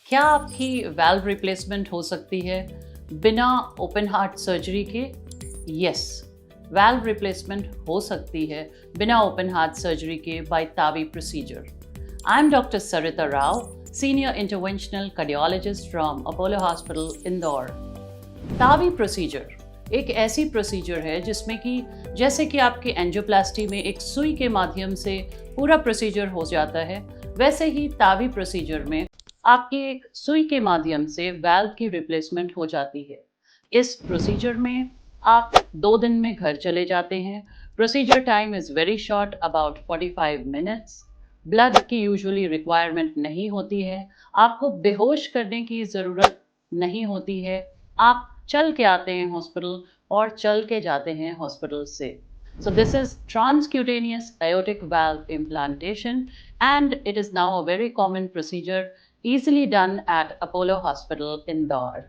क्या आपकी valve replacement हो सकती है बिना ओपन हार्ट सर्जरी के? यस, वाल्व रिप्लेसमेंट हो सकती है बिना ओपन हार्ट सर्जरी के bye Tawi procedure. I am doctor Sarita Rao, senior interventional cardiologist from Apollo hospital Indore. Tawi procedure एक ऐसी प्रोसीजर है जिसमें कि जैसे कि आपके एंजियोप्लास्टी में एक सुई के माध्यम से पूरा प्रोसीजर हो जाता है, वैसे ही तावी प्रोसीजर में आपकी एक सुई के माध्यम से वाल्व की रिप्लेसमेंट हो जाती है. इस प्रोसीजर में आप 2 दिन में घर चले जाते हैं. Procedure time is very short, about 45 minutes. Blood की यूजुअली रिक्वायरमेंट नहीं होती है. आपको बेहोश करने की ज़रूरत नहीं होती है. आप चल के आते हैं हॉस्पिटल और चल के जाते हैं हॉस्पिटल से. So this is transcutaneous aortic valve implantation, and it is now a very common procedure easily done at Apollo Hospital, Indore.